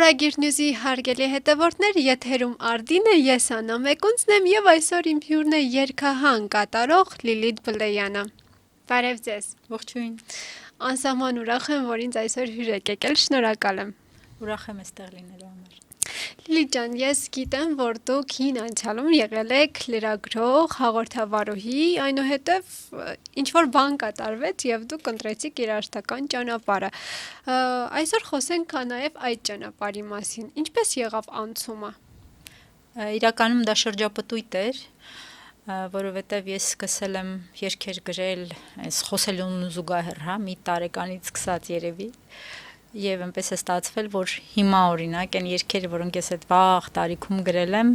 Հարագիր նյուզի հարգելի հետևորդներ, եթերում Արդին է, ես Աննա Մեկունցն եմ եւ այսօր իմ հյուրն է երգահան կատարող Լիլիթ Բլեյանը։ Բարև ձեզ։ Ողջույն։ Անսահման ուրախ եմ, որ ինձ այսօր հյուր եք եկել, շնորհակալ եմ։ Ուրախ եմ այստեղ լինելու համար։ Լիլիթ ջան, ես գիտեմ, որ դուք հին անցյալում եղել եք լրագրող, հաղորդավարուհի, այնուհետև ինչ-որ բան կատարվեց եւ դուք ընտրեցիք երաժշտական ճանապարհը։ Այսօր խոսենք նաեւ այդ ճանապարհի մասին։ Ինչպես եղավ անցումը։ Իրականում դա շրջապտույտ էր, որովհետև ես սկսել եմ երգեր գրել, այս խոսելուն զուգահեռ, հա, մի տարեկանից սկսած երևի։ Եվ այնպես է ստացվել, որ հիմա օրինակ այն երգերը, որոնք ես այդ վաղ տարիքում գրել եմ,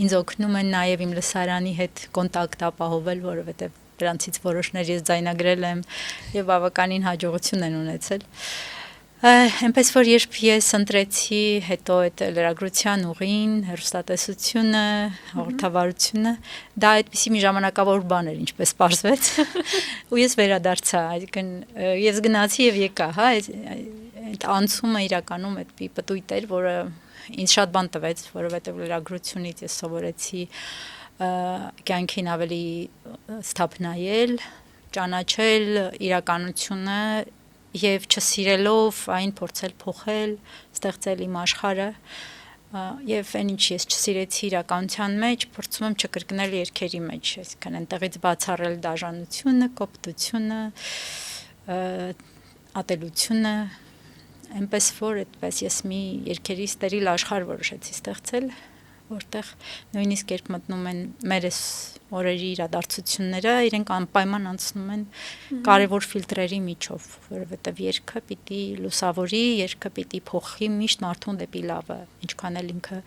ինձ օգնում են նաև իմ լսարանի հետ կոնտակտ ապահովել, որովհետև դրանցից որոշներ ես ձայնագրել եմ եւ բավականին հաջողություն են ունեցել։ Այնպես որ երբ ես ընտրեցի հետո այդ լրագրության ուղին, հեռուստատեսությունը, հաղորդավարությունը, դա այդպիսի մի ժամանակավոր բան էր, ինչպես պարզվեց, ու ես վերադարձա, այսինքն ես գնացի եւ եկա, հա, այդ անցումը իրականում այդ պտույտ էր, որը ինձ շատ բան տվեց, որովհետեւ լրագրությունից ես սովորեցի կյանքին ավելի սթափնայել, ճանաչել իրականությունը եւ չսիրելով այն փորձել փոխել, ստեղծել իմ աշխարհը եւ այն ինչ ես չսիրեցի իրականության մեջ, փորձում եմ չկրկնել երգերի մեջ, այսինքն այնտեղից բացառել դաժանությունը, կոպտությունը, ատելությունը, այնպես որ այդպես ես մի երգերի ստերիլ աշխարհ որոշեցի ստեղծել, որտեղ նույնիսկ երբ մտնում են մեր օրերի իրադարձությունները, իրենք անպայման անցնում են կարևոր ֆիլտրերի միջով, որովհետև երգը պիտի լուսավորի, երգը պիտի փոխի միշտ մարդուն դեպի լավը, ինչքան էլ ինքը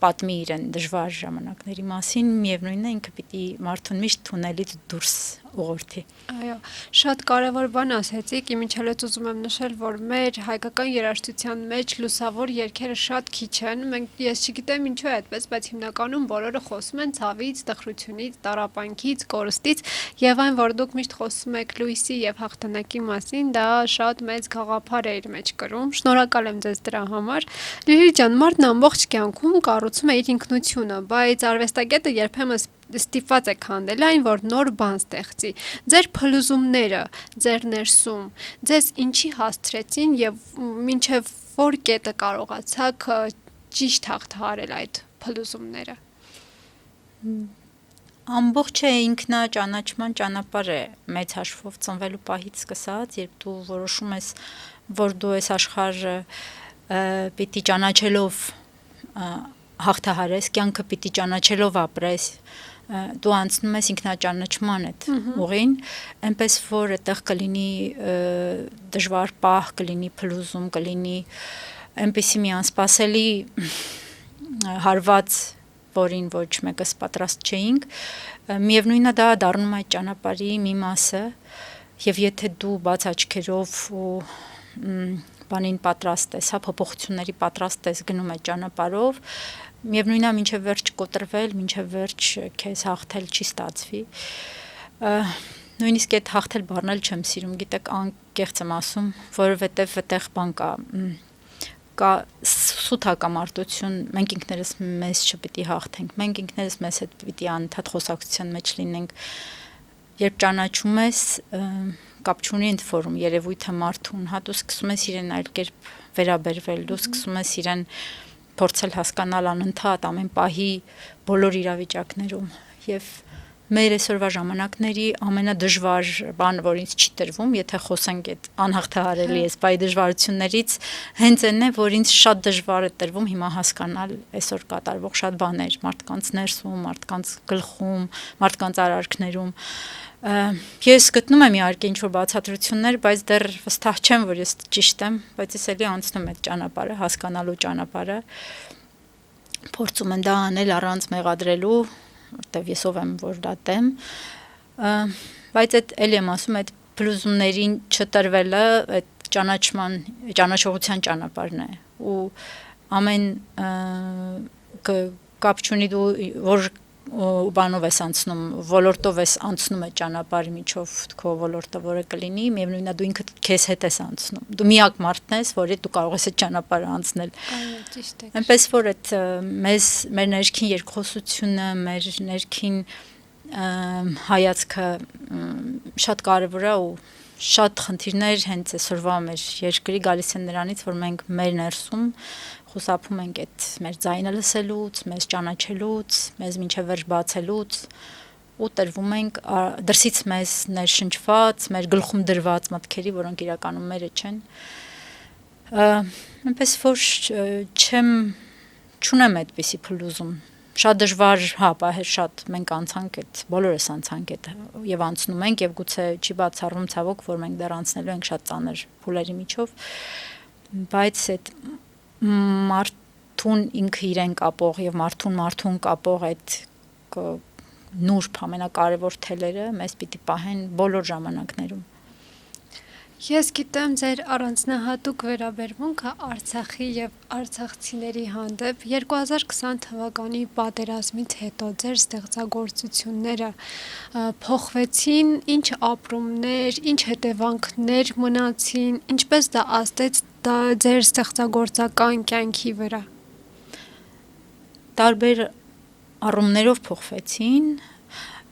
պատմի իրեն դժվար ժամանակների մասին, միևնույնն է ինքը պիտի մարդուն միշտ թունելից դուրս ուղղորդի։ Այո, շատ կարևոր բան ասեցիք, իմիջիալից ուզում եմ նշել, որ մեր հայկական երաժշտության մեջ լուսավոր երգերը շատ քիչ են, ես չգիտեմ ինչու է այդպես, բայց հիմնականում բոլորը խոսում են ցավից, տխրությունից, տառապանքից, կորստից, եւ այն, որ դուք միշտ խոսում եք լույսի եւ հաղթանակի մասին, դա շատ մեծ գաղափար է իր մեջ կրում։ Շնորհակալ եմ ձեզ դրա համար։ Լիլիթ ջան, մարդն ամբողջ կյանքում կառուցում է իր ինքնությունը, բայց արվեստագետը երբեմն ստիպված է քանդել այն, որ նոր բան ստեղծի։ Ձեր փլուզումները, ձեր ներսում, ձեզ ինչի հասցրեցին եւ մինչեւ որ կետը կարողացաք ճիշտ հաղթահարել այդ փլուզումները։ Ամբողջը ինքնաճանաչման ճանապարհ է մեծ հաշվով ծնվելու պահից սկսած, երբ դու որոշում ես, որ դու այս աշխարհը պիտի ճանաչելով հաղթահարես, կյանքը պիտի ճանաչելով ապրես, դու անցնում ես ինքնաճանաչման այդ ուղին, այնպես որ այդտեղ կլինի դժվար պահ, կլինի փլուզում, կլինի այնպիսի մի անսպասելի հարված, որին ոչ մեկս պատրաստ չէինք, միևնույնն է դա դառնում է այդ ճանապարհի մի մասը, եւ եթե դու բաց աչքերով ու բանին պատրաստ ես, հա, փոփոխությունների պատրաստ ես գնում այդ ճանապարհով, միևնույնն է մինչև վերջ կոտրվել, մինչև վերջ քեզ հաղթել չի ստացվի։ Նույնիսկ այդ հաղթել բառն էլ չեմ սիրում, գիտեք, անկեղծ եմ ասում, որովհետև այդտեղ բան կա սուտ հակամարտություն, մենք ինքներս մեզ չպիտի հաղթենք, մենք ինքներս մեզ հետ պիտի անընդհատ խոսակցության մեջ լինենք, երբ ճանաչում ես, կապ չունի ընդ ֆորում երևույթը մարդուն, հա, դու սկսում ես իրեն այլ կերպ վերաբերվել, դու սկսում ես իրեն փորձել հասկանալ անընդհատ ամեն պահի բոլոր իրավիճակներում եւ մեր այսօրվա ժամանակների ամենադժվար բանը, որ ինձ չի տրվում, եթե խոսենք այդ անհաղթահարելի այս դժվարություններից, հենց այն է, որ ինձ շատ դժվար է տրվում հիմա հասկանալ այսօր կատարվող շատ բաներ, մարդկանց ներսում, մարդկանց գլխում, մարդկանց արարքներում։ Ես գտնում եմ իհարկե ինչ-որ բացատրություններ, բայց դեռ վստահ չեմ, որ ես ճիշտ եմ, բայց ես էլի անցնում եմ այդ ճանապարհը, հասկանալու ճանապարհը, փորձում եմ դա անել առանց մեղադրելու, որտեվ ես ով եմ, որ դա տեմ, բայց այդ էլի եմ ասում, այդ փլուզումներին չտրվելը այդ ճանաչողության ճանապարհն է, ու ամեն կապ չունի դու որ բանով ես անցնում, ոլորտով ես անցնում այդ ճանապարհի միջով քո ոլորտը որը կլինի, միևնույնն է դու ինքդ քեզ հետ ես անցնում։ Դու միակ մարդն ես, որի դու կարող ես այդ ճանապարհը անցնել։ Այո, ճիշտ է։ Այնպես որ այդ մեր ներքին երկխոսությունը, մեր ներքին հայացքը շատ կարևոր է ու շատ խնդիրներ հենց այսօրվա մեր երկրի գալիս են նրանից, որ մենք մեր ներսում խուսափում ենք այդ մեր ձայնը լսելուց, մեզ ճանաչելուց, մեզ մինչև վերջ բացելուց ու տրվում ենք դրսից մեզ ներշնչված, մեր գլխում դրված մտքերի, որոնք իրականում մերը չեն։ Այնպես որ չունեմ այդպիսի փլուզում։ Շատ դժվար, հա, բահեր շատ մենք անցանք այդ, բոլորս անցանք այդ եւ անցնում ենք եւ գուցե չի բացառում ցավոք, որ մենք դեռ անցնելու ենք շատ ծանր փուլերի միջով, բայց այդ մարդուն ինքը իրեն կապող եւ մարդուն կապող այդ նուրբ ամենակարևոր թելերը մեզ պիտի պահեն բոլոր ժամանակներում։ Ես գիտեմ ձեր առանձնահատուկ վերաբերմունքը Արցախի եւ արցախցիների հանդեպ 2020 թվականի պատերազմից հետո ձեր ստեղծագործությունները փոխվեցին, ինչ ապրումներ, ինչ հետևանքներ մնացին, ինչպես դա ազդեց ձեր ստեղծագործական կյանքի վրա։ Տարբեր առումներով փոխվեցին,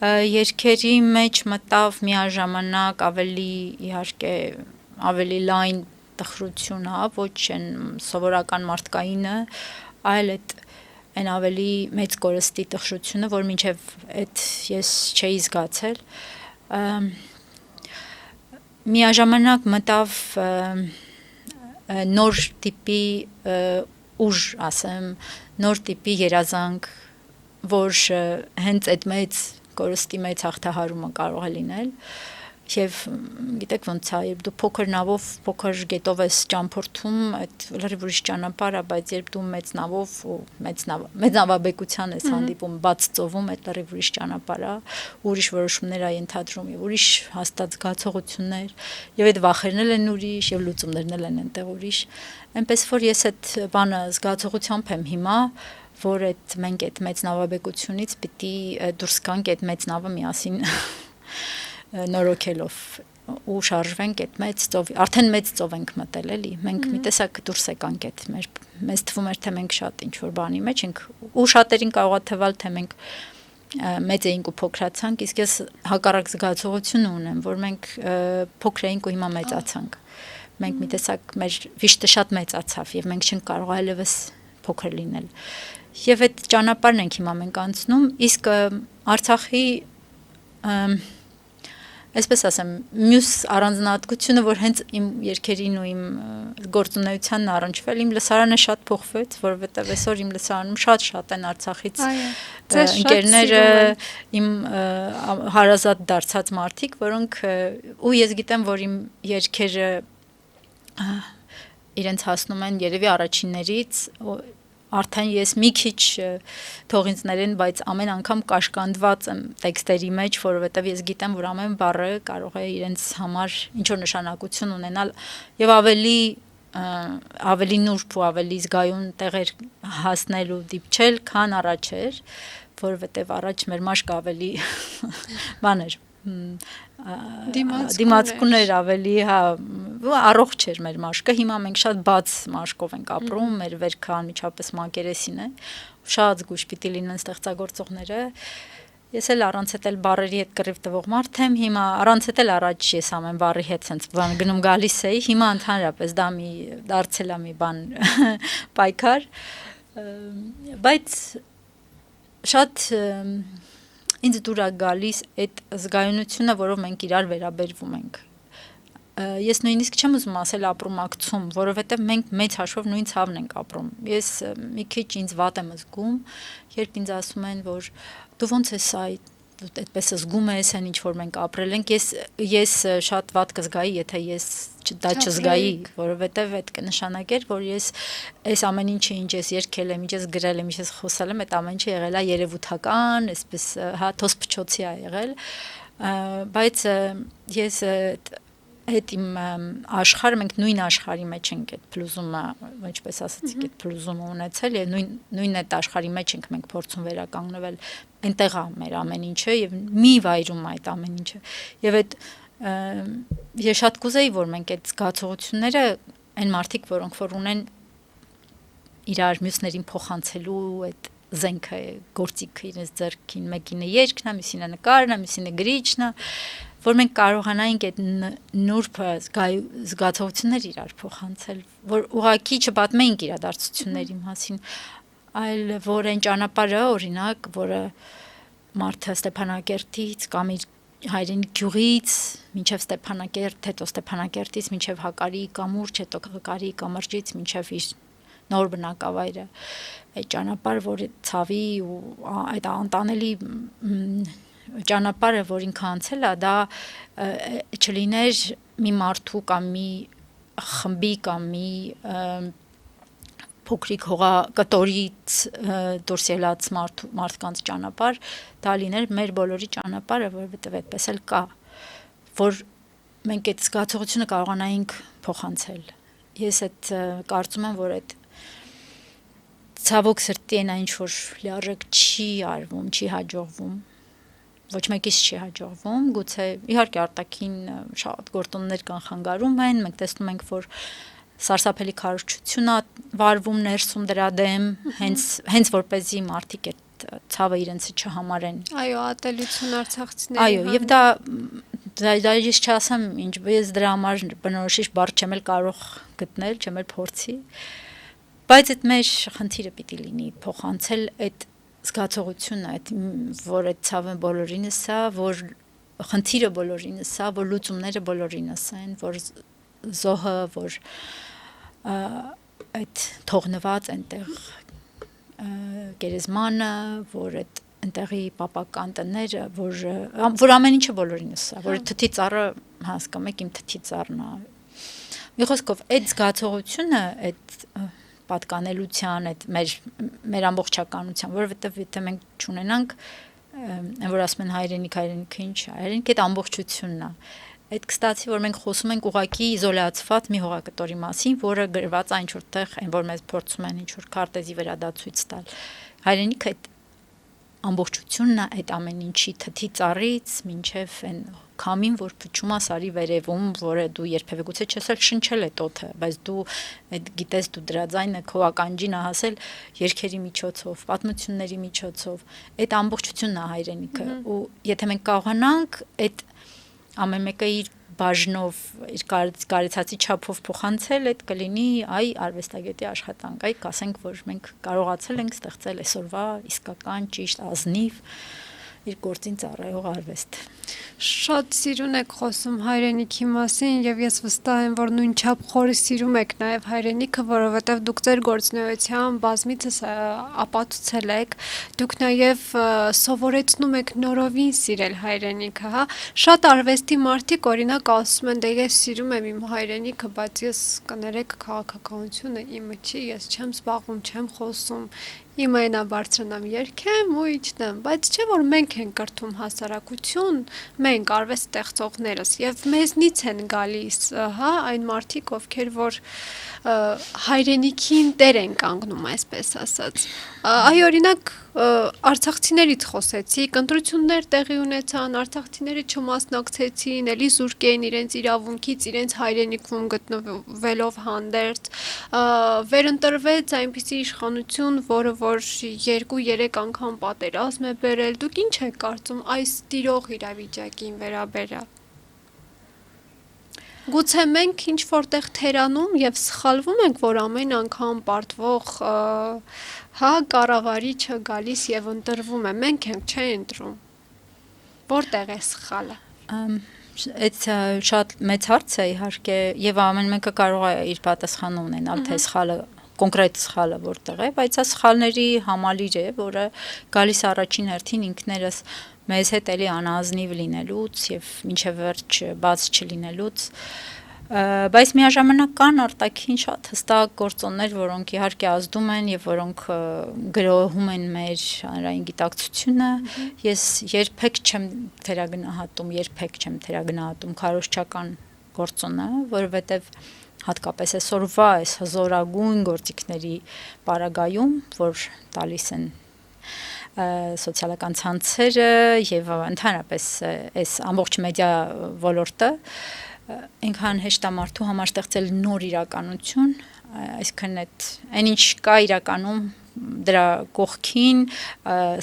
երկերի մեջ մտավ միաժամանակ ավելի իհարկե ավելի լայն տխրությունը, ոչ այն սովորական մարդկայինը, այլ այն ավելի մեծ կորստի տխրությունը, որ մինչև այդ ես չէի զգացել, միաժամանակ մտավ նոր տիպի ուժ, ասեմ, նոր տիպի երազանք, որ հենց այդ մեծ կորստի մեծ հաղթահարումը կարող է լինել եւ գիտեք ոնց է, երբ դու փոքր նավով, փոքր գետով ես ճամփորդում, այդ լրիվ ուրիշ ճանապարհ է, բայց երբ դու մեծ նավով ու մեծ նավաբեկության ես հանդիպում բաց ծովում, այդ լրիվ ուրիշ ճանապարհ է, ուրիշ որոշումներ է ենթադրում եւ ուրիշ հաստատ զգացողություններ եւ այդ վախերն են ուրիշ եւ լուծումներն են այնտեղ ուրիշ, այնպես որ ես այդ բանը զգացողությամբ եմ հիմա, որ այդ մենք այդ մեծ նավաբեկությունից պիտի դուրս գանք այդ մեծ նավը միասին նորոգելով ու շարժվենք այդ մեծ ծովի, արդեն մեծ ծով ենք մտել էլի, մենք մի տեսակ դուրս եկանք այդ մեզ թվում էր թե մենք շատ ինչ որ բանի մեջ ենք ու շատերին կարող է թվալ թե մենք մեծ էինք ու փոքրացանք, իսկ ես հակառակ զգացողություն ունեմ, որ մենք փոքր էինք ու հիմա մեծացանք, մենք մի տեսակ մեր վիշտը շատ մեծացավ եւ մենք չենք կարող այլևս փոքր լինել եւ այդ ճանապարհն ենք հիմա մենք անցնում, իսկ Արցախի այսպես ասեմ, մյուս առանձնահատկությունը, որ հենց իմ երգերին ու իմ գործունեությանն առնչվել, իմ լսարանը շատ փոխվեց, որովհետև այսօր իմ լսարանում շատ են Արցախից ընկերները, իմ հարազատ դարձած մարդիկ, որոնք ու ես գիտեմ, որ իմ երգերը իրենց հասնում են երևի առաջիններից արդեն ես մի քիչ թող ինձ ներեն, բայց ամեն անգամ կաշկանդված եմ տեքստերի մեջ, որովհետև ես գիտեմ, որ ամեն բառը կարող է իրենց համար ինչ որ նշանակություն ունենալ եւ ավելի նուրբ ու ավելի զգայուն տեղեր հասնել ու դիպչել, քան առաջ էր, որովհետև առաջ մեր մաշկը ավելի բան էր դիմացկուներ ավելի, հա, առողջ էր մեր մաշկը, հիմա մենք շատ բաց մաշկով ենք ապրում, մեր վերքը անմիջապես մակերեսին է, շատ զգույշ պիտի լինեն ստեղծագործողները, ես էլ առանց հետ էլ բառերի հետ կռիվ տվող մարդ եմ, հիմա առանց հետ էլ առաջ ես ամեն բառի հետ սենց բան գնում գալիս էի, հիմա ընդհանրապես դա դարձել է մի բան պայքար, բայց շատ ինձ դուր է գալիս այդ զգայունությունը, որով մենք իրար վերաբերվում ենք։ Ես նույնիսկ չեմ ուզում ասել ապրումակցում, որովհետև մենք մեծ հաշվով նույն ցավն ենք ապրում։ Ես մի քիչ ինձ վատ եմ զգում, երբ ինձ ասում են, որ դու ոնց ես այդպես զգում ես, այն ինչ որ մենք ապրել ենք, ես շատ վատ կզգայի, եթե ես դա չզգայի, որովհետև այդ կնշանակեր, որ ես այս ամեն ինչը ինչ ես երգել եմ, ինչ ես գրել եմ, ինչ ես խոսել եմ, այդ ամեն ինչը եղել է երևութական, այսպես հա թոս փչոցի է եղել, բայց ես այդ իմ աշխարհը մենք նույն աշխարհի մեջ ենք այդ փլուզումը, ինչպես ասացիք, այդ փլուզումը ունեցել եւ նույն այդ աշխարհի մեջ ենք մենք փորձում վերականգնվել։ այնտեղ է մեր ամեն ինչը եւ մի վայրում այդ ամեն ինչը եւ այդ ես շատ կուզեի որ մենք այդ զգացողությունները այն մարդիկ որոնք որ ունեն իրար մյուսներին փոխանցելու այդ զենքը գործիքը իրենց ձեռքին մեկինը երգն է մյուսինը նկարն է մյուսինը գրիչն է որ մենք կարողանայինք այդ նուրբ զգացողություններ իրար փոխանցել որ ուղղակի չպատմեինք իրադարձությունների մասին այլ որ այն ճանապարհը օրինակ որը մարդը Ստեփանակերտից կամ իր հայրենի գյուղից մինչև Ստեփանակերտ հետո Ստեփանակերտից մինչև Հակարի կամուրջ հետո Հակարի կամրջից մինչև իր նոր բնակավայրը այդ ճանապարհը որ ցավի ու այդ անտանելի ճանապարհը որ ինքը անցել է դա չլիներ մի մարդու կամ մի խմբի կամ մի փոքրիկ հողակտորից դուրս ելած մարդկանց ճանապարհ դա լիներ մեր բոլորի ճանապարհը որովհետև այդպես էլ կա որ մենք այդ զգացողությունը կարողանայինք փոխանցել ես այդ կարծում եմ որ այդ ցավոք սրտի այն ինչ որ լիարժեք չի արվում չի հաջողվում ոչ մեկից չի հաջողվում գուցե իհարկե արտաքին շատ գործոններ կան խանգարում են մենք տեսնում ենք որ սարսափելի քարոզչություն է վարվում ներսում դրա դեմ հենց որպեսզի մարդիկ այդ ցավը իրենց չհամարեն այո ատելություն արցախցիների այո եւ դա ես չասեմ ինչ ես դրա համար բնորոշիչ բառ չեմ էլ կարող գտնել չեմ էլ փորձի բայց այդ մեր խնդիրը պիտի լինի փոխանցել այդ զգացողությունը այդ որ այդ ցավը բոլորինս է որ խնդիրը բոլորինս է որ լուծումները բոլորինս են որ զոհը որ այդ թողնված այնտեղ գերեզմանը որ այդ այնտեղի պապական տները որ ամեն ինչը բոլորինս է որ թթի ծառը հասկանում եք իմ թթի ծառն է մի խոսքով այդ զգացողությունը այդ պատկանելության այդ մեր ամբողջականության որովհետև եթե մենք չունենանք որ ասում են հայրենիքը ինչ է հայրենիքը այդ ամբողջությունն է այդ կստացի որ մենք խոսում ենք ուղակի իզոլացված մի հողակտորի մասին որը գրված է ինչ որտեղ այն որ մեզ փորձում են ինչ որ քարտեզի վրա դա ցույց տալ հայրենիքը այդ ամբողջությունն է այդ ամեն ինչի թթի ծառից մինչև այն քամին որ փչում է սարի վերևում որը դու երբևէ գուցե չես էլ շնչել այդ օդը բայց դու այդ գիտես դու դրա ձայնը քո ականջին հասել երկերի միջոցով պատմությունների միջոցով այդ ամբողջությունն է հայրենիքը ու եթե մենք կարողանանք այդ ամեն մեկը իր բաժնով իր կարեցածի չափով փոխանցել այդ կլինի այ արվեստագետի աշխատանք այ կասենք որ մենք կարողացել ենք ստեղծել այսօրվա իսկական ճիշտ ազնիվ իր գործին ծառայող արվեստ շատ սիրուն եք խոսում հայրենիքի մասին եւ ես վստահ եմ որ նույնչափ խորը սիրում եք նաեւ հայրենիքը որովհետեւ դուք ձեր գործունեության բազմիցս ապացուցել եք դուք նաեւ սովորեցնում եք նորովին սիրել հայրենիքը հա շատ արվեստի մարդիկ օրինակ ասում են դե ես սիրում եմ իմ հայրենիքը բայց ես կներեք քաղաքականությունը իմը չի ես չեմ զբաղվում չեմ խոսում Իմ այնաբարձրանամ երկեմ ու իջնեմ, բայց չէ որ մենք ենք կրթում հասարակություն, մենք արվեստ ստեղծողներս եւ մեզնից են գալիս, հա, այն մարդիկ, ովքեր որ հայրենիքին տեր են կանգնում, այսպես ասած։ Այ օրինակ արցախցիներից խոսեցիք, ընտրություններ տեղի ունեցան, արցախցիները չմասնակցեցին, էլի զուրկ էին իրենց իրավունքից, իրենց հայրենիքում գտնվելով հանդերձ, վերընտրվեց այնպիսի իշխանություն, որը որ 2-3 անգամ պատերազմ է բերել, դուք ինչ եք կարծում այս տիրող իրավիճակին վերաբերյալ։ Գուցե մենք ինչ որտեղ թերանում եւ սխալվում ենք, որ ամեն անգամ պարտվող հա կառավարիչը գալիս եւ ընտրվում է, մենք ենք չէ ընտրում։ Որտեղ է սխալը։ Այդ շատ մեծ հարց է իհարկե եւ ամեն մեկը կարող է իր պատասխանը ունենալ, թե սխալը կոնկրետ սխալը որտեղ է, բայց այս սխալների համալիր է, որը գալիս առաջին հերթին ինքներս մեզ հետ էլի անազնիվ լինելուց եւ մինչեւ վերջ բաց չլինելուց բայց միաժամանակ կան արտաքին շատ հստակ գործոններ, որոնք իհարկե ազդում են եւ որոնք գրոհում են մեր հանրային գիտակցությունը ես երբեք չեմ թերագնահատում քարոզչական գործոնը, որովհետեւ հատկապես այսօրվա այս հզորագույն գործիքների պարագայում, որ տալիս են սոցիալական ցանցերը եւ ընդհանրապես այս ամբողջ մեդիա ոլորտը այնքան հեշտ է մարդու համար ստեղծել նոր իրականություն, այսինքն այն ինչ կա իրականում դրա կողքին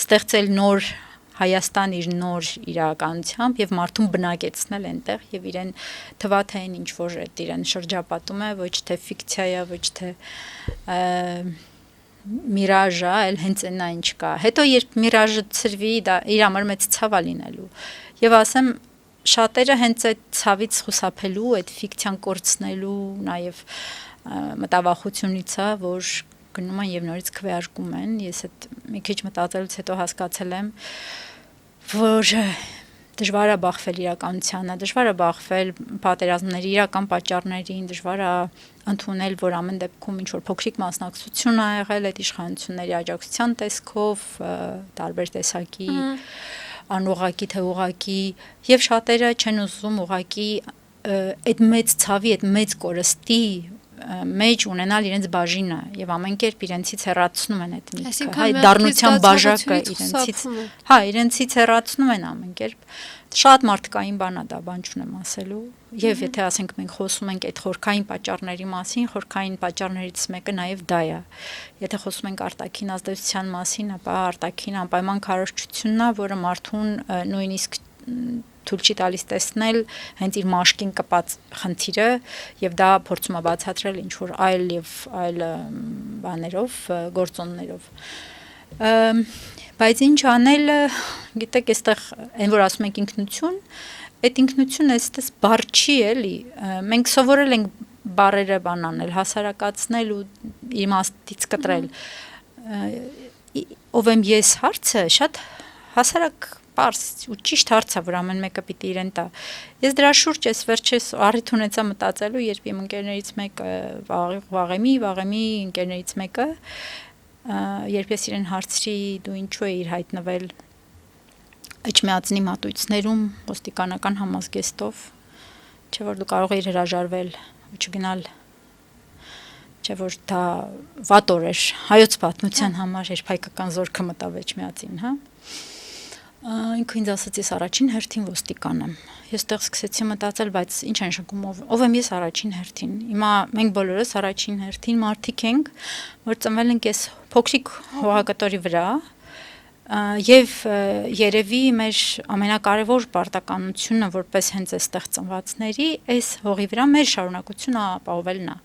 ստեղծել նոր Հայաստան իր նոր իրականությամբ եւ մարդուն բնակեցնել այնտեղ եւ իրեն թվա թե այն ինչ որ իրեն շրջապատում է ոչ թե ֆիկցիա է, ոչ թե միրաժ է, այլ հենց այնա ինչ կա։ Հետո երբ միրաժը ծրվի, դա իր համար մեծ ցավ է լինելու։ Եվ ասեմ շատերը հենց այդ ցավից խուսափելու, այդ ֆիկցիան կորցնելու, նաեւ մտավախությունից է, որ գնում են եւ նորից քվեարկում են։ Ես այդ մի քիչ մտածելուց հետո հասկացել եմ, որ դժվար է բախվել իրականությանը, դժվար է բախվել պատերազմների իրական պատճառներին, դժվար է ընդունել, որ ամեն դեպքում ինչ որ փոքրիկ մասնակցություն ա եղել այդ իշխանությունների աջակցության տեսքով, տարբեր տեսակի անուղակի թե ուղակի, եւ շատերը չեն ուզում ուղակի այդ մեծ ցավի, այդ մեծ կորստի մեջ ունենալ իրենց բաժինը եւ ամեն կերպ իրենցից հեռացնում են այդ միտքը, հայ դառնության բաժակը իրենցից, իրենցից հեռացնում են ամեն կերպ։ Շատ մարդկային բան է դա, բան չունեմ ասելու, եւ եթե ասենք մենք խոսում ենք այդ խորքային պատճառների մասին, խորքային պատճառներից մեկը նաեւ դա է։ Եթե խոսում ենք արտաքին ազդեցության մասին, ապա արտաքին անպայման քարոզչությունն է, որը մարդուն նույնիսկ թույլ չի տալիս տեսնել հենց իր մաշկին կպած խնդիրը եւ դա փորձում է բացատրել ինչ որ այլ բաներով, գործոններով։ Բայց ինչ անել, գիտեք, այստեղ այն որ ասում ենք ինքնություն, այդ ինքնությունը այստեղ բառ չի էլի։ Մենք սովորել ենք բառերը բան անել, հասարակացնել ու իմաստից կտրել։ Ով եմ ես հարցը շատ հասարակ Պարս ու ճիշտ հարց է, որ ամեն մեկը պիտի իրեն տա։ Ես դրա շուրջ ես վերջերս առիթ ունեցա մտածելու, երբ իմ ընկերներից մեկը Վաղեմի ընկերներից մեկը, երբ ես իրեն հարցրի դու ինչու էիր հայտնվել Էջմիածնի մատույցներում ոստիկանական համազգեստով, չէ որ դու կարող էիր հրաժարվել ու չգնալ, չէ որ դա վատ օր էր հայոց պատմության համար, երբ հայկական զորքը մտավ Էջմիածին, հա։ Ինքը ինձ ասաց ես առաջին հերթին ոստիկան եմ։ Ես տեղ սկսեցի մտածել, բայց ինչ են շնչում ով եմ ես առաջին հերթին։ Հիմա մենք բոլորս առաջին հերթին մարդիկ ենք, որ ծնվել ենք այս փոքրիկ հողակտորի վրա, եւ երևի մեր ամենակարևոր պարտականությունը որպես հենց այստեղ ծնվածների այս հողի վրա մեր շարունակությունը ապահովելն է։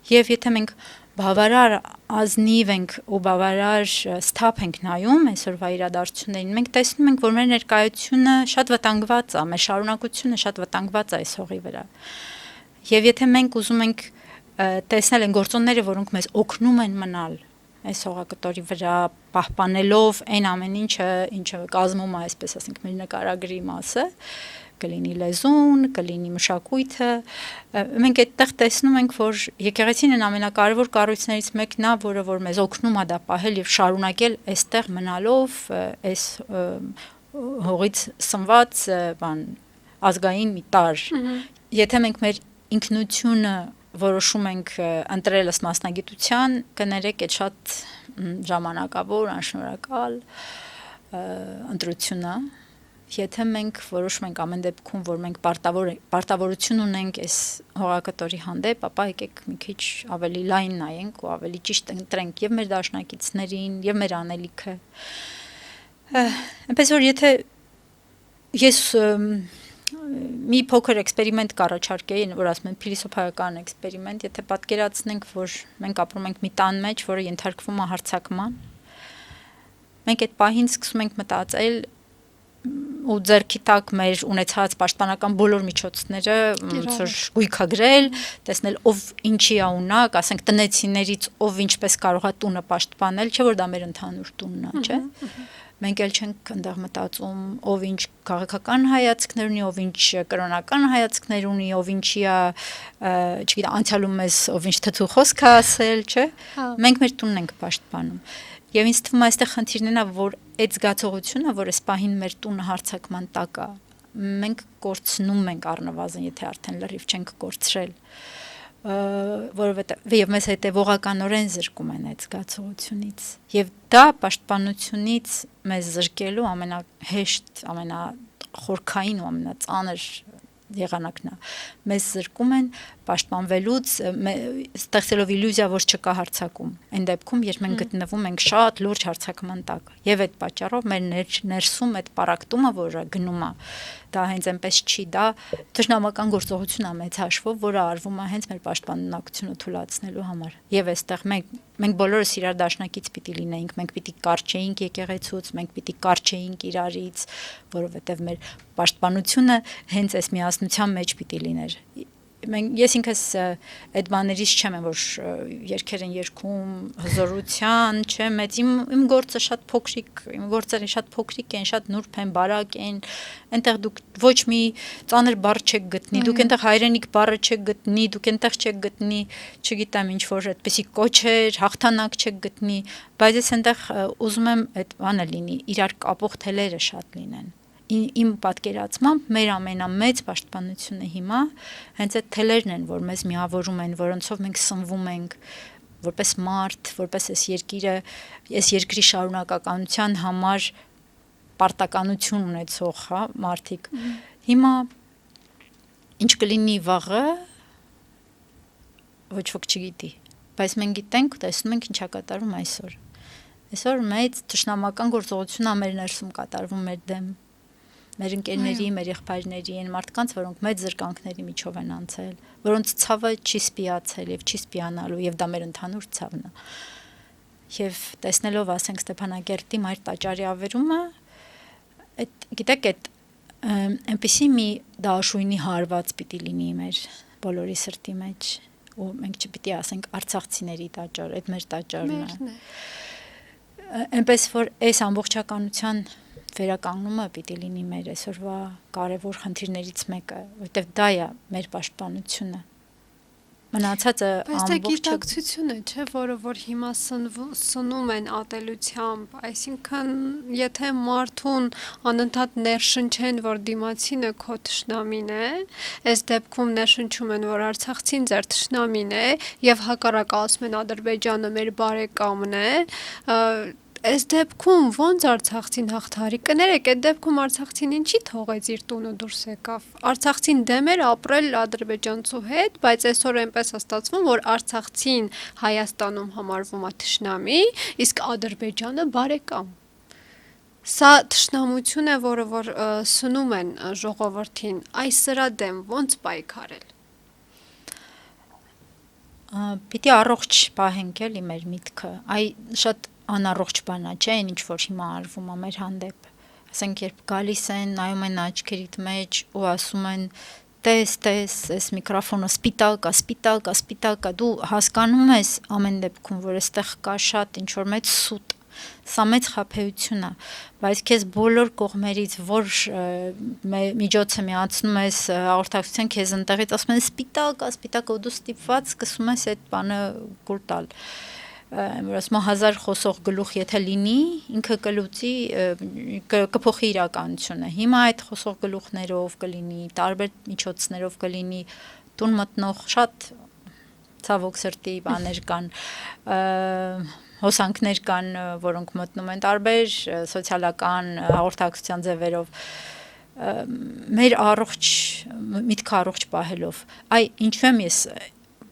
Եվ եթե մենք բավարար ազնիվ ենք ու բավարար սթափ ենք նայում այսօրվա իրադարձություններին, մենք տեսնում ենք, որ մեր ներկայությունը շատ վտանգված է, մեր շարունակությունը շատ վտանգված է այս հողի վրա։ Եվ եթե մենք ուզում ենք տեսնել այն գործոնները, որոնք մեզ օգնում են մնալ այս հողակտորի վրա, պահպանելով այն ամեն ինչը կազմում է, այսպես ասենք, մեր նկարագրի մասը, կլինի լեզուն, կլինի մշակույթը, մենք այդտեղ տեսնում ենք, որ եկեղեցին են ամենակարևոր կառույցներից մեկն է, որը որ մեզ օգնում է դա պահել եւ շարունակել այստեղ մնալով այս հողից սնված ազգային մի տարր։ Եթե մենք մեր ինքնությունը որոշում ենք ընտրել ըստ մասնագիտության, կներեք այդ շատ ժամանակավոր, անշնորհակալ ընտրությունը։ Եթե մենք որոշում ենք ամեն դեպքում, որ մենք պարտավորություն ունենք այս հողակտորի հանդեպ, ապա եկեք մի քիչ ավելի լայն նայենք ու ավելի ճիշտ ընտրենք եւ մեր դաշնակիցներին, եւ մեր անելիքը։ Այնպես որ եթե ես մի փոքր էքսպերիմենտ կառաջարկեի, որ ասում են փիլիսոփայական էքսպերիմենտ, եթե պատկերացնենք, որ մենք ապրում ենք մի տան մեջ, որը ենթարկվում է հարձակման, մենք այդ պահին սկսում ենք մտածել ու ձեռքի տակ մեր ունեցած պաշտպանական բոլոր միջոցները ոնց որ գույքագրել, տեսնել ով ինչի է ունակ, ասենք տնեցիներից ով ինչպես կարող է տունը պաշտպանել, չէ որ դա մեր ընդհանուր տունն է, չէ։ Մենք էլ չենք այնտեղ մտածում ով ինչ քաղաքական հայացքներ ունի, ով ինչ կրոնական հայացքներ ունի, ով ինչի է, չգիտեմ, անցյալում մեզ ով ինչ թթու խոսք է ասել, չէ։ Մենք մեր տունն ենք պաշտպանում։ Եվ ինձ թվում է այստեղ խնդիրն է, որ այդ զգացողությունը, որ այս պահին մեր տունը հարձակման տակ է, մենք կորցնում ենք առնվազն, եթե արդեն լրիվ չենք կորցրել։ որովհետև եւ մեզ հետեւողականորեն զրկում են այդ զգացողությունից եւ դա պաշտպանությունից մեզ զրկելու ամենահեշտ, ամենախորքային ու ամենածանր եղանակն է մեզ զրկում են պաշտպանվելուց ստեղծելով իլյուզիա որ չկա հարձակում այն դեպքում երբ մենք գտնվում ենք շատ լուրջ հարձակման տակ եւ այդ պատճառով մեր ներսում այդ պարակտումը որը գնում է դա հենց այնպես չի դա թշնամական գործողություն է մեծ հաշվով որը արվում է հենց մեր պաշտպանունակությունը թույլատնելու համար եւ այստեղ մենք բոլորս իրար դաշնակից պիտի լինեինք մենք պիտի կարճեինք եկեղեցուց մենք պիտի կարճեինք իրարից որովհետեւ մեր պաշտպանությունը հենց այս միասնության մեջ պիտի լիներ ես ինքս այդ բաներից չեմ որ երգեր են երգում հզորության չեմ իմ գործը շատ փոքրիկ իմ գործերը շատ փոքրիկ են շատ նուրբ են բարակ են այնտեղ դուք ոչ մի ծանր բառ չեք գտնի դուք այնտեղ հայրենիք բառը չեք գտնի դուք այնտեղ չեք գտնի չգիտեմ ինչ որ այդպեսի կոչեր հաղթանակ չեք գտնի բայց ես այնտեղ ուզում եմ այդ բանը լինի իրար կապող թելերը շատ լինեն իմ պատկերացմամբ մեր ամենամեծ պաշտպանությունը հիմա հենց այդ թելերն են, որ մեզ միավորում են, որոնցով մենք սնվում ենք որպես մարդ, որպես այս երկրի շարունակականության համար պարտականություն ունեցող, հա, մարդիկ։ Հիմա ինչ կլինի վաղը ոչ ոք չգիտի, բայց մենք գիտենք, տեսնում ենք ինչա կատարվում այսօր։ Այսօր մեծ թշնամական գործողություն է մեր ներսում կատարվում մեր դեմ մեր ընկերների, մեր եղբայրների են մարդկանց, որոնք մեծ զրկանքների միջով են անցել, որոնց ցավը չի սպիացել եւ չի սպիանալու եւ դա մեր ընդհանուր ցավն է։ Եվ տեսնելով, ասենք Ստեփանագերտի Մայր տաճարի ավերումը, այդ գիտեք, այդ այնպեսի մի դաշույնի հարված պիտի լինի մեր բոլորի սրտի մեջ, ու մենք չպիտի ասենք արցախցիների տաճար, այդ մեր տաճարն է։ Այնպես որ այս ամբողջականության վերականգնումը պիտի լինի մեր այսօրվա կարևոր խնդիրներից մեկը, որտեղ դա է մեր պաշտպանությունը։ Մնացածը ամբողջ գիտակցությունը, չէ, որ հիմա սնում են ատելությամբ, այսինքն եթե մարդուն անընդհատ ներշնչեն, որ դիմացինը քո թշնամին է, այս դեպքում ներշնչում են, որ արցախցին ձեր թշնամին է, եւ հակառակը ասում են Ադրբեջանը մեր բարեկամն է, այս դեպքում ոնց արցախցին հաղթարի կներեք այդ դեպքում արցախցին ինչի թողեց իր տունը դուրս եկավ արցախցին դեմ էր ապրել ադրբեջանցու հետ բայց այսօր այնպես է ստացվում որ արցախցին Հայաստանում համարվում է թշնամի իսկ Ադրբեջանը բարեկամ սա թշնամություն է որ սնում են ժողովրդին այս սրա դեմ ոնց պայքարել պիտի առողջ պահենք էլի մեր միտքը այ շատ անառողջ բան է, չէ, ինչ որ հիմա արվում է մեր հանդեպ։ Ասենք երբ գալիս են, նայում են աչքերիդ մեջ ու ասում են տես, այս միկրոֆոնը սպիտակ կա, դու հասկանում ես ամեն դեպքում, որ այստեղ կա շատ ինչ որ մեծ սուտ, սա մեծ խաբեություն է, բայց քեզ բոլոր կողմերից որ միջոցը միացնում ես հաղորդակցության քեզ ընտեղից ասում են սպիտակ, ու դու ստիպված սկսում ես այդ բանը գուր տալ։ Որ ասում 1000 խոսող գլուխ եթե լինի, ինքը կլուծի, կփոխի իրականությունը։ Հիմա այդ խոսող գլուխներով կլինի, տարբեր միջոցներով կլինի, տուն մտնող շատ ցավոք սրտի բաներ կան, հոսանքներ կան, որոնք մտնում են տարբեր սոցիալական հաղորդակցության ձևերով։ Մեր միտքը առողջ պահելով։ Այ ինչու եմ ես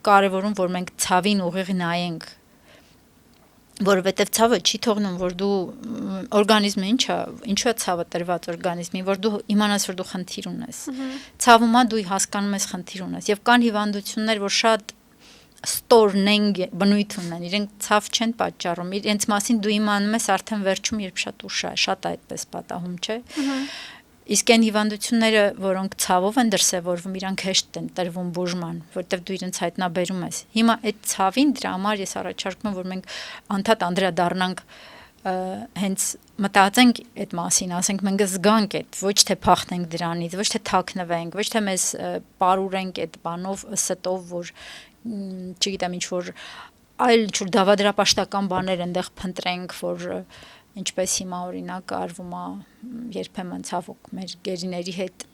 կարևորում, որ մենք ցավին ուղիղ նայենք որովհետև ցավը չի թողնում, որ դու օրգանիզմը ինչու է ցավը տրված օրգանիզմի, որ դու իմանաս, որ դու խնդիր ունես։ Ցավում է դու հասկանում ես խնդիր ունես եւ կան հիվանդություններ, որ շատ ստորնեն բնույթ ունեն, իրենք ցավ չեն պատճառում, իրենց մասին դու իմանում ես արդեն վերջում, երբ շատ ուշ է, շատ է այդպես պատահում, չէ։ Իսկ այն հիվանդությունները, որոնք ցավով են դրսևորվում, իրանք հեշտ են տրվում բուժման, որտեղ դու իրենց հայտնաբերում ես։ Հիմա այդ ցավին դրա համար ես առաջարկում եմ, որ մենք անդադ անդրադառնանք հենց մտածենք այդ մասին, ասենք մենք զգանք այդ, ոչ թե փախնենք դրանից, ոչ թե թաքնվենք, ոչ թե մեզ պարուրենք այդ բանով, ստով, որ չգիտեմ ինչ որ այլ ինչ որ դավադրապաշտական բաներ այնտեղ փնտրենք, որ ինչպես հիմա օրինակ արվում է երբեմն ցավոք մեր գերիների հետ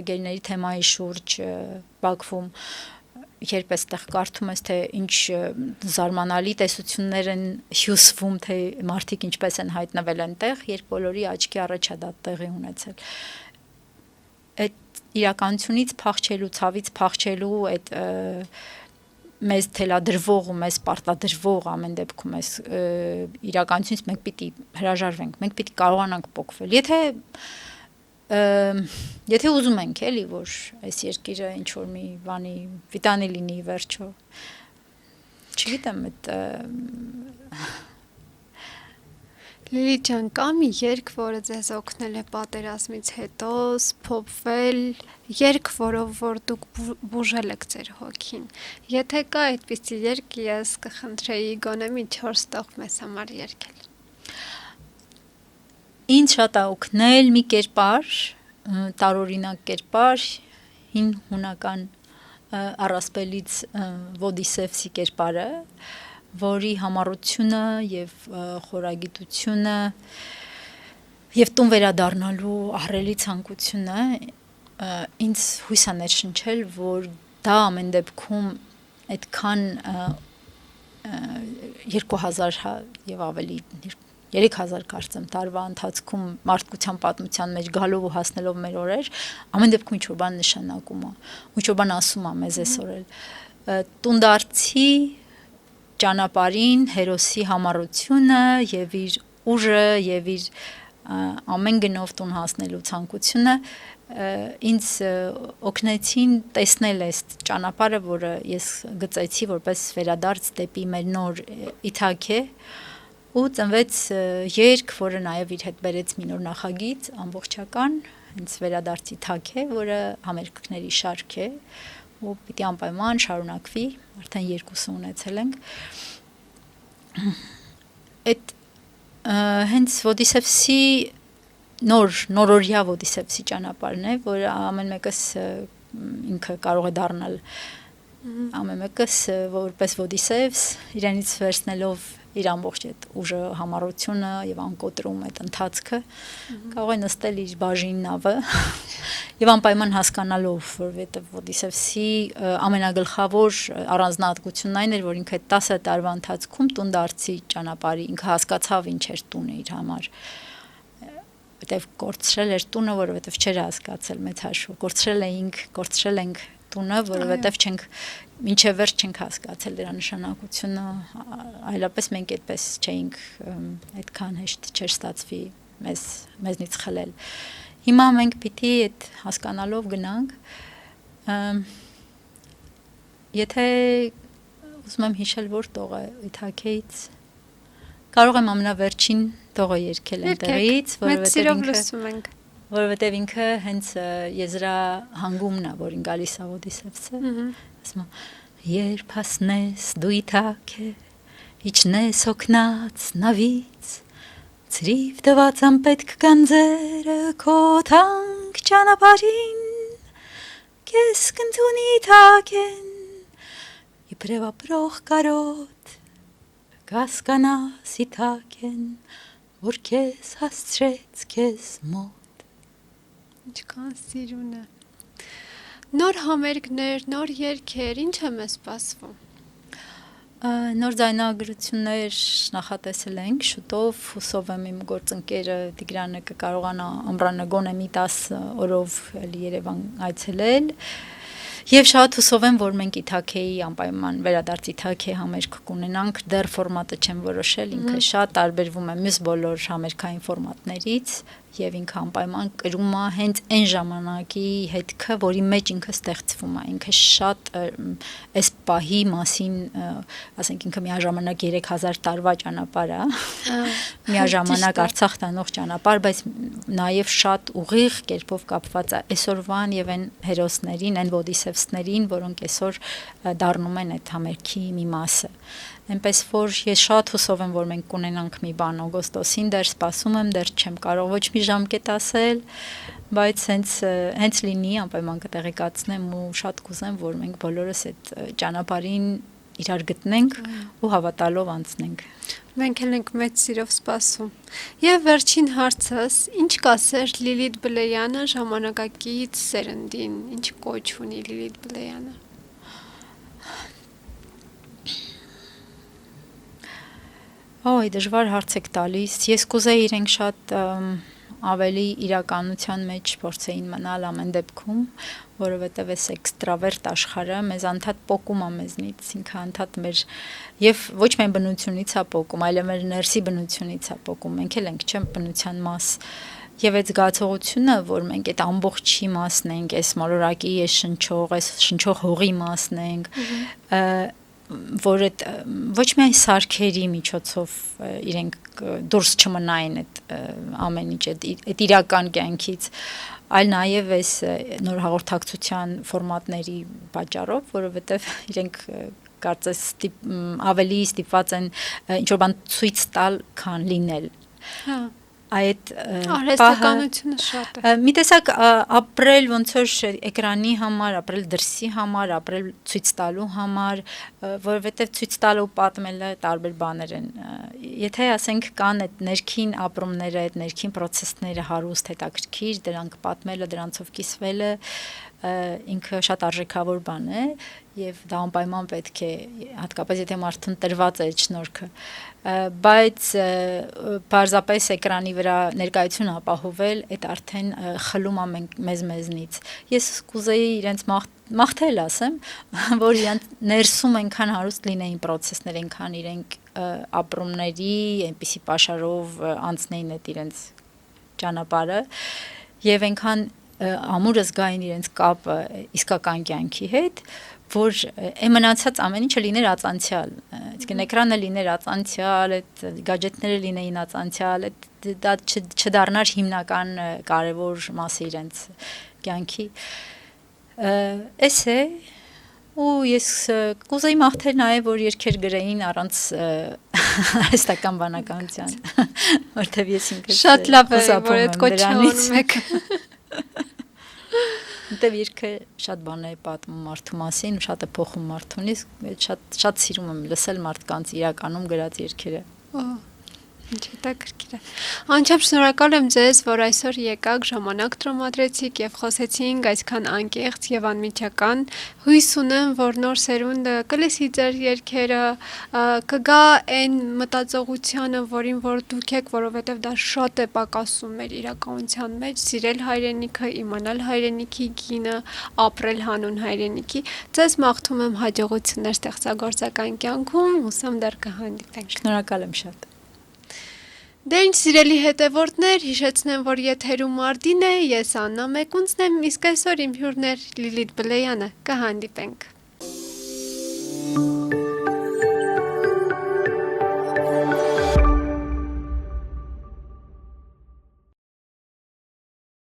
գերիների թեմայի շուրջ Բաքվում երբ էստեղ կարդում ես, թե ինչ զարմանալի տեսություններ են հյուսվում, թե մարդիկ ինչպես են հայտնվել այնտեղ, երբ բոլորի աչքի առաջ է դա տեղի ունեցել։ Այդ իրականությունից փախչելու, ցավից փախչելու, այդ մեզ թելադրվող ու մեզ պարտադրվող ամեն դեպքում այս իրականությունից մենք պիտի հրաժարվենք, մենք պիտի կարողանանք փոխվել։ Եթե ուզում ենք էլի, որ այս երկիրը ինչ որ մի բանի վիտանի լինի վերջո, չգիտեմ, այդ Լիլիթ ջան, կա մի երգ, որը ձեզ օգնել է պատերազմից հետո սփոփվել, երգ, որով որ դուք բուժել եք ձեր հոգին։ Եթե կա այդպիսի երգ, ես կխնդրեի գոնե մի 4 տող մեզ համար երգել։ Ինձ շատ է օգնել մի կերպար, տարօրինակ կերպար, հին հունական առասպելից Ոդիսևսի կերպարը, որի համառությունը եւ խորագիտությունը եւ տուն վերադառնալու ահռելի ցանկությունը ինձ հույս է ներշնչել, որ դա ամեն դեպքում այդքան 2000 եւ ավելի 3000 կարծեմ տարվա ընթացքում մարդկության պատմության մեջ գալով ու հասնելով մեր օրեր, ամեն դեպքում ինչ որ բան նշանակում է, ինչ որ բան ասում է մեզ այսօր տունդարձի ճանապարհին հերոսի համառությունը եւ իր ուժը եւ իր ամեն գնով տուն հասնելու ցանկությունը ինձ օգնեցին տեսնել այս ճանապարհը, որը ես գծեցի որպես վերադարձ դեպի մեր նոր Իթաքը ու ծնվեց երգ, որը նաեւ իր հետ բերեց մի նոր նախագիծ ամբողջական, հենց վերադարձ Իթաքը, որը համերգների շարք է ու պիտի անպայման շարունակվի, արդեն 2 ունեցել ենք։ Այդ հենց Ոդիսևսի նորորյա Ոդիսևսի ճանապարհն է, որը ամեն մեկս ինքը կարող է դառնալ ամեն մեկս որպես Ոդիսևս, իրենից վերցնելով իր ամբողջ այդ ուժը, համառությունը եւ անկոտրում այդ ընթացքը կարող է նստել իր բաժին նավը եւ անպայման հասկանալով, որովհետեւ Ոդիսևսի ամենագլխավոր առանձնահատկությունն այն էր, որ ինքը 10 տարվա ընթացքում տունդարձի ճանապարհի ինքը հասկացավ ինչ էր տունը իր համար, որովհետեւ կորցրել էր տունը, որովհետեւ չէր հասկացել մեծ հաշվով, կորցրել ենք տունը, որովհետեւ չենք մինչև վերջ չենք հասկացել դրա նշանակությունը, այլապես մենք այդպես չէինք, այդքան հեշտ չէր ստացվի մեզնից խլել։ Հիմա մենք պիտի այդ հասկանալով գնանք, եթե ուզում եմ հիշել որ տողը Իթաքեից, կարող եմ ամենավերջին տողը երգել այնտեղից, որովհետև ինքը հենց եզրահանգումն է, որին գալիս է Ոդիսևսը, ասում է, երբ հասնես դու Իթաքը, իջնես հոգնած նավից, ծրիվ տված անպետք գանձերը քո թանկ ճանապարհին, քեզ կընդունի Իթաքեն, իբրև ապրող կարոտ, կհասկանաս Իթաքեն, որ քեզ հասցրեց քեզ մոտ։ Ինչքան սիրուն է։ Նոր համերգներ, նոր երգեր, ինչ է մեզ սպասվում։ Նոր ձայնագրություններ նախատեսել ենք շուտով, հուսով եմ իմ գործընկերը Տիգրանը կկարողանա ամռանը գոնե մի 10 օրով Երևան այցելել։ Եվ շատ հուսով եմ, որ մենք Իթաքեի անպայման վերադարձ Իթաքը համերգ կունենանք, դեռ ֆորմատը չեմ որոշել, ինքը շատ տարբերվում է մյուս բոլոր համերգային ֆորմատներից եւ ինքը անպայման կրում է հենց այն ժամանակի հետքը, որի մեջ ինքը ստեղծվում է, ինքը շատ այս պահի մասին, ասենք ինքը միաժամանակ 3000 տարվա ճանապարհ է, միաժամանակ Արցախ տանող ճանապարհ, բայց նաեւ շատ ուղիղ կերպով կապված է այսօրվան եւ այն հերոսներին, այն Ոդիսևսներին, որոնք այսօր դառնում են այդ համերգի մի մասը։ Այնպես որ ես շատ հուսով եմ, որ մենք կունենանք մի բան օգոստոսին, դեռ սպասում եմ, դեռ չեմ կարող ոչ մի ժամկետ ասել, բայց հենց լինի անպայման կտեղեկացնեմ ու շատ կուզեմ, որ մենք բոլորս այդ ճանապարհին իրար գտնենք ու հավատալով անցնենք։ Մենք էլ ենք մեծ սիրով սպասում։ Եվ վերջին հարցս, ինչ կասեր Լիլիթ Բլեյանը ժամանակակից սերնդին, ինչ կոչ ունի Լիլիթ Բլեյանը։ Ոյ, դժվար հարց եք տալիս։ Ես կուզեի իրենք շատ ավելի իրականության մեջ փորձեին մնալ ամեն դեպքում, որովհետև էս էքստրավերտ աշխարհը մեզ անդադ պոկում է մեզնից, ինքը անդադ մեր եւ ոչ միայն բնությունից է պոկում, այլև մեր ներսի բնությունից է պոկում։ Մենք էլ ենք, չէ՞, բնության մաս։ Եվ այդ զգացողությունը, որ մենք այդ ամբողջի մասն ենք, այս մոլորակի, այս շնչող հողի մասն ենք, որ այդ ոչ միայն սարքերի միջոցով իրենք դուրս չմնային այդ ամեն ինչ այդ իրական կյանքից, այլ նաև այս նոր հաղորդակցության ֆորմատների պատճառով, որովհետև իրենք կարծես ավելի ստիպված են ինչ որ բան ցույց տալ, քան լինել։ Հա։ Այդ արհեստականությունը շատ է։ մի տեսակ ապրել ոնց որ էկրանի համար, ապրել դրսի համար, ապրել ցույց տալու համար, որովհետև ցույց տալը ու պատմելը տարբեր բաներ են։ Եթե ասենք կան այդ ներքին ապրումները, այդ ներքին process-ները հարուստ, հետաքրքիր, դրանք պատմելը, դրանցով կիսվելը ինքը շատ արժեքավոր բան է եւ դա անպայման պետք է, հատկապես եթե մարդուն տրված է այդ շնորհքը, բայց բարձրապես էկրանի վրա ներկայություն ապահովել, այդ արդեն խլում է մեզնից։ Ես կուզեի իրենց մաղթել ասեմ, որ իրենց ներսում այնքան հարուստ լինեին process-ներ, այնքան իրենք ապրումների այնպիսի պաշարով անցնեին այդ իրենց ճանապարհը եւ այնքան ամուր զգային իրենց կապը իսկական կյանքի հետ, որ մնացած ամեն ինչը լիներ ածանցյալ, այսինքն էկրանը լիներ ածանցյալ, այդ գadgetները լինեին ածանցյալ, դա չդառնար հիմնական կարևոր մասը իրենց կյանքի։ Էս է, ու ես կուզեի մաղթել նաև, որ երգեր գրեին առանց արհեստական բանականության, որտեվ ես ինքս շատ լավ է, որ այդ կոչը անում եք։ Որտեվ երգը շատ բաներ է պատմում մարդու մասին, շատ է փոխում մարդուն, շատ սիրում եմ լսել մարդկանց իրականում գրած երգերը։ Ինչ հետաքրքիր է։ Անչափ շնորհակալ եմ ձեզ, որ այսօր եկաք, ժամանակ տրամադրեցիք եւ խոսեցինք այսքան անկեղծ եւ անմիջական։ Հույս ունեմ, որ նոր սերունդը կլսի ձեր երգերը, կգա այն մտածողությանը, որին որ դուք եք, որովհետեւ դա շատ է պակասում մեր իրականության մեջ, սիրել հայրենիքը, իմանալ հայրենիքի գինը, ապրել հանուն հայրենիքի։ Ձեզ մաղթում եմ հաջողություններ ստեղծագործական կյանքում, հուսամ դեռ կհանդիպենք։ Շնորհակալ եմ շատ։ Դե ինչ սիրելի հետևորդներ, հիշեցնեմ, որ եթերում Արդին է, ես Աննա Մեկունցն եմ, իսկ այսօր իմ հյուրն էր Լիլիթ Բլեյանը, կհանդիպենք։